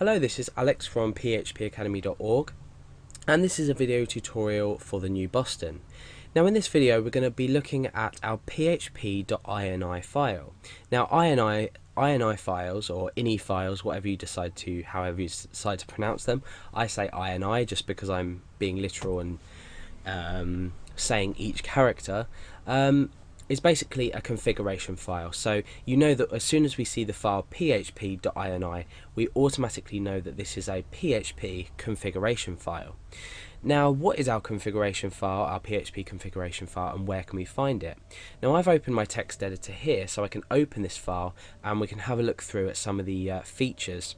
Hello, this is Alex from phpacademy.org, and this is a video tutorial for the new Boston. Now in this video we're going to be looking at our php.ini file. Now ini files, or ini files, however you decide to pronounce them. I say ini just because I'm being literal and saying each character. Is basically a configuration file. So you know that as soon as we see the file php.ini, we automatically know that this is a PHP configuration file. Now, what is our configuration file, our PHP configuration file, and where can we find it? Now, I've opened my text editor here, so I can open this file and we can have a look through at some of the features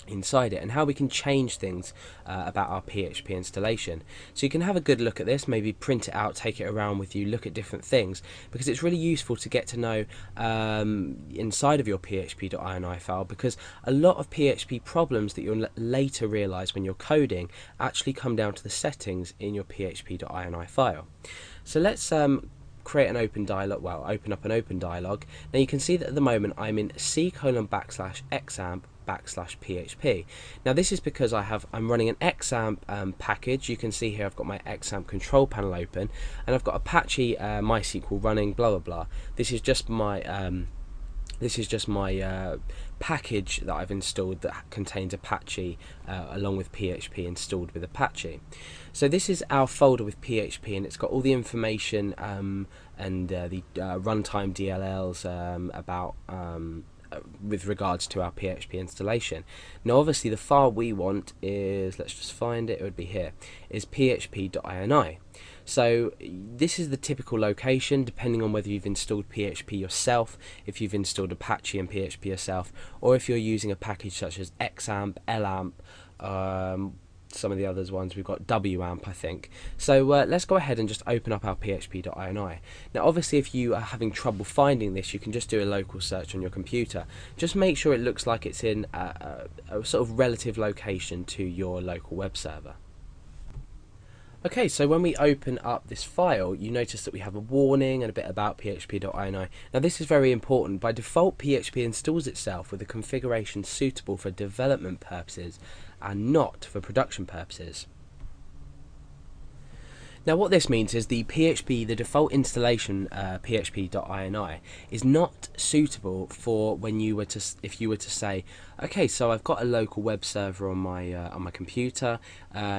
inside it and how we can change things about our PHP installation. So you can have a good look at this, maybe print it out, take it around with you, look at different things, because it's really useful to get to know inside of your php.ini file, because a lot of PHP problems that you'll later realize when you're coding actually come down to the settings in your php.ini file. So let's create an open dialog, open up an open dialog. Now you can see that at the moment I'm in c:\\examp/php. Now this is because I'm running an examp package. You can see here I've got my examp control panel open, and I've got Apache MySQL running, blah blah blah. This is just my package that I've installed that contains Apache along with PHP installed with Apache. So this is our folder with PHP, and it's got all the information and the runtime DLLs about with regards to our PHP installation. Now obviously the file we want is, let's just find it, it would be here, is php.ini. So this is the typical location depending on whether you've installed PHP yourself, if you've installed Apache and PHP yourself, or if you're using a package such as XAMPP, LAMP, some of the others ones, we've got WAMP I think. So let's go ahead and just open up our php.ini. Now obviously if you are having trouble finding this, you can just do a local search on your computer. Just make sure it looks like it's in a sort of relative location to your local web server. Okay, so when we open up this file, you notice that we have a warning and a bit about php.ini. Now this is very important. By default, PHP installs itself with a configuration suitable for development purposes and not for production purposes. Now what this means is the default installation php.ini is not suitable for when you were to, if you were to say, okay, so I've got a local web server on my computer,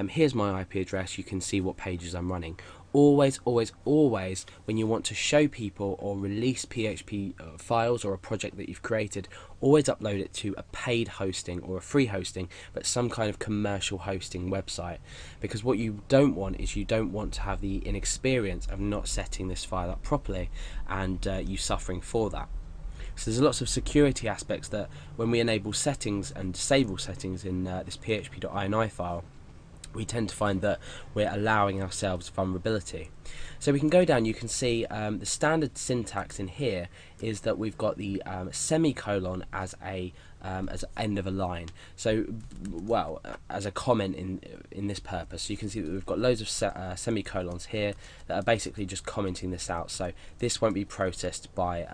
here's my IP address, you can see what pages I'm running. Always, always, always, when you want to show people or release PHP files or a project that you've created, always upload it to a paid hosting or a free hosting, but some kind of commercial hosting website. Because what you don't want is you don't want to have the inexperience of not setting this file up properly and you suffering for that. So there's lots of security aspects that when we enable settings and disable settings in this php.ini file, we tend to find that we're allowing ourselves vulnerability. So we can go down, you can see the standard syntax in here is that we've got the semicolon as end of a line. So, well, as a comment in this purpose. So you can see that we've got loads of semicolons here that are basically just commenting this out. So this won't be processed by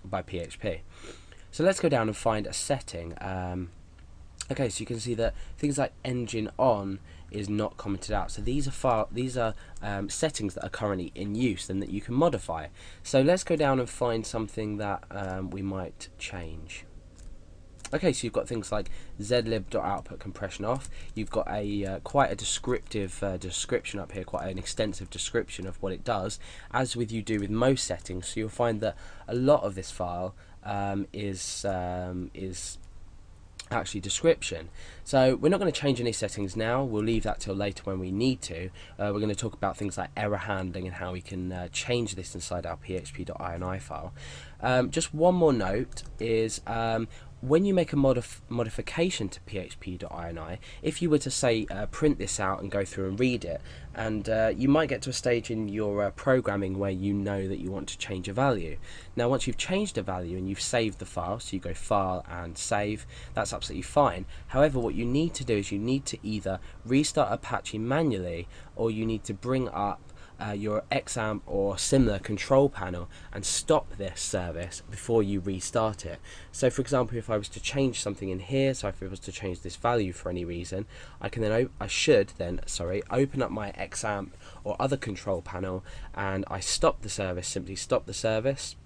PHP. So let's go down and find a setting. Okay, so you can see that things like engine on is not commented out. So these are settings that are currently in use and that you can modify. So let's go down and find something that we might change. Okay, so you've got things like zlib.output compression off. You've got a quite a descriptive description up here, quite an extensive description of what it does, as you do with most settings. So you'll find that a lot of this file is actually description. So we're not going to change any settings now, we'll leave that till later when we need to. We're going to talk about things like error handling and how we can change this inside our php.ini file. Just one more note is when you make a modification to php.ini, if you were to say print this out and go through and read it, and you might get to a stage in your programming where you know that you want to change a value. Now once you've changed a value and you've saved the file, so you go file and save, that's absolutely fine. However, what you need to do is you need to either restart Apache manually, or you need to bring up your XAMPP or similar control panel and stop this service before you restart it. So for example, if I was to change something in here, so if it was to change this value for any reason, I should then open up my XAMPP or other control panel, and I stop the service, simply stop the service.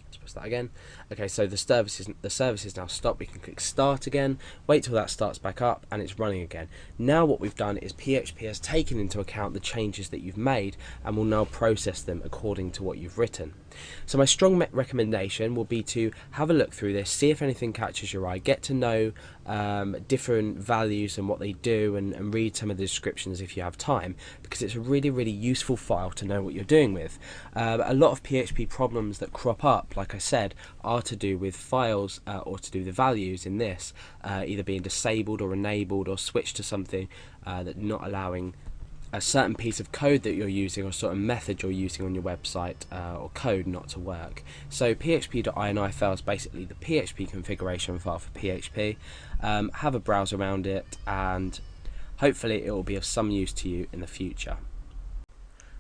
Let's press that again. Okay, so the service is now stopped. We can click start again, wait till that starts back up, and it's running again. Now what we've done is PHP has taken into account the changes that you've made and will now process them according to what you've written. So my strong recommendation will be to have a look through this, see if anything catches your eye, get to know different values and what they do, and read some of the descriptions if you have time, because it's a really useful file to know what you're doing with. A lot of PHP problems that crop up, like I said, are to do with files or to do with the values in this either being disabled or enabled or switched to something that not allowing a certain piece of code that you're using or certain method you're using on your website or code not to work. So php.ini file is basically the PHP configuration file for PHP. Have a browse around it, and hopefully it will be of some use to you in the future.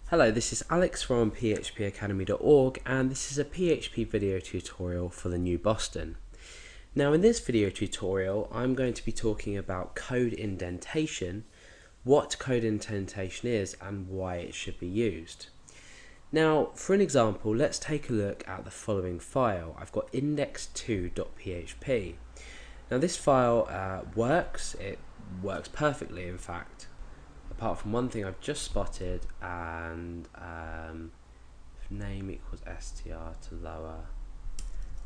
Hello, this is Alex from phpacademy.org, and this is a PHP video tutorial for the New Boston. Now in this video tutorial I'm going to be talking about code indentation, what code indentation is and why it should be used. Now for an example, let's take a look at the following file. I've got index2.php. Now this file works, it works perfectly in fact, apart from one thing I've just spotted, and if name equals str to lower,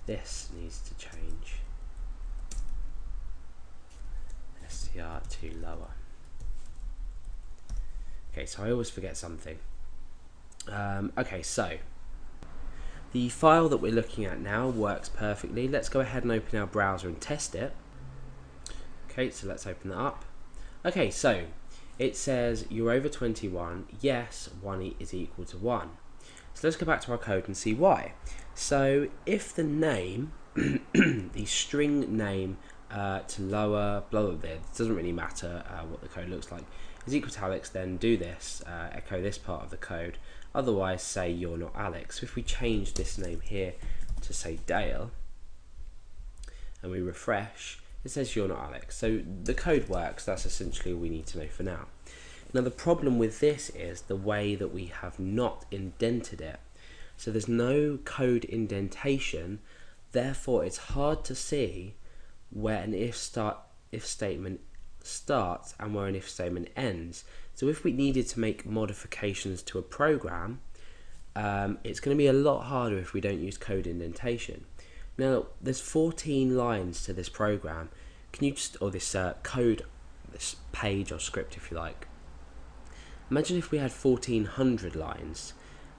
this needs to change, str to lower. Okay, so I always forget something. Okay, so the file that we're looking at now works perfectly. Let's go ahead and open our browser and test it. Okay, so let's open that up. Okay, so it says you're over 21, yes, 1 is equal to 1. So let's go back to our code and see why. So if the name, the string name to lower, blah blah blah, it doesn't really matter what the code looks like, is equal to Alex, then do this, echo this part of the code, otherwise say you're not Alex. So if we change this name here to say Dale, and we refresh, it says you're not Alex. So the code works, that's essentially all we need to know for now. Now the problem with this is the way that we have not indented it. So there's no code indentation, therefore it's hard to see where an if statement starts and where an if statement ends. So if we needed to make modifications to a program, it's going to be a lot harder if we don't use code indentation. Now there's 14 lines to this program. Can you just, or this code, this page or script if you like. Imagine if we had 1400 lines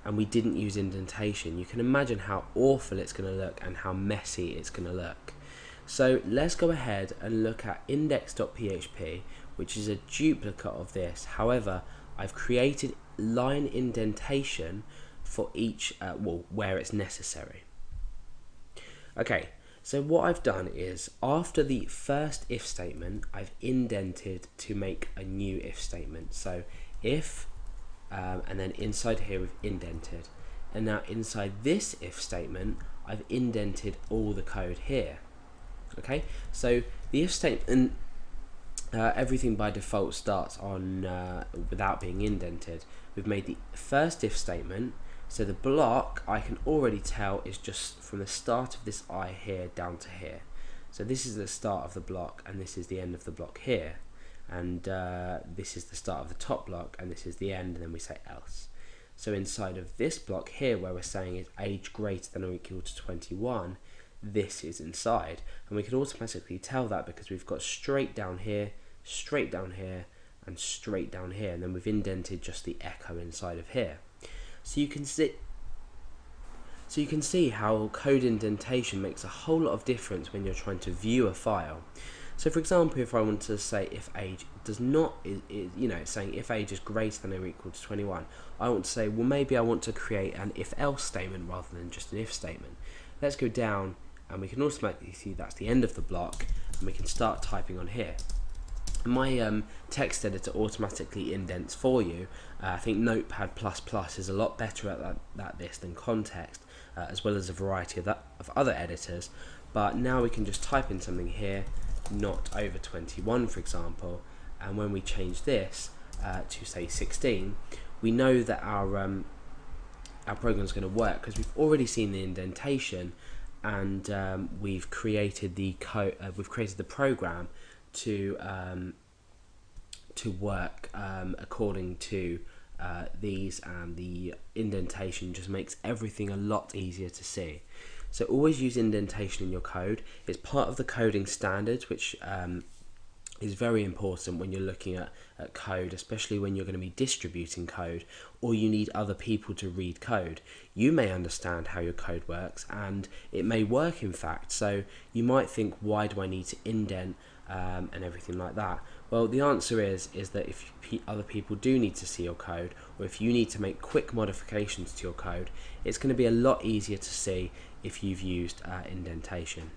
and we didn't use indentation. You can imagine how awful it's going to look and how messy it's going to look. So let's go ahead and look at index.php, which is a duplicate of this. However, I've created line indentation for each, where it's necessary. Okay, so what I've done is after the first if statement, I've indented to make a new if statement. So if, and then inside here we've indented. And now inside this if statement, I've indented all the code here. Okay, so the if statement, everything by default starts on without being indented. We've made the first if statement, so the block I can already tell is just from the start of this I here down to here. So this is the start of the block and this is the end of the block here, and this is the start of the top block and this is the end, and then we say else. So inside of this block here where we're saying is age greater than or equal to 21, this is inside, and we can automatically tell that because we've got straight down here, and straight down here, and then we've indented just the echo inside of here. So you can see how code indentation makes a whole lot of difference when you're trying to view a file. So for example, if I want to say if age does not, it's saying if age is greater than or equal to 21, I want to say, well, maybe I want to create an if else statement rather than just an if statement. Let's go down and we can automatically see that's the end of the block, and we can start typing on here. My text editor automatically indents for you. I think Notepad++ is a lot better at this than Context, as well as a variety of other editors. But now we can just type in something here, not over 21 for example, and when we change this to say 16, we know that our program is going to work because we've already seen the indentation, and we've created the code. We've created the program to work according to these, and the indentation just makes everything a lot easier to see. So always use indentation in your code. It's part of the coding standards, which is very important when you're looking at code, especially when you're going to be distributing code or you need other people to read code. You may understand how your code works, and it may work in fact, so you might think, why do I need to indent and everything like that? Well, the answer is that if other people do need to see your code, or if you need to make quick modifications to your code, it's going to be a lot easier to see if you've used indentation.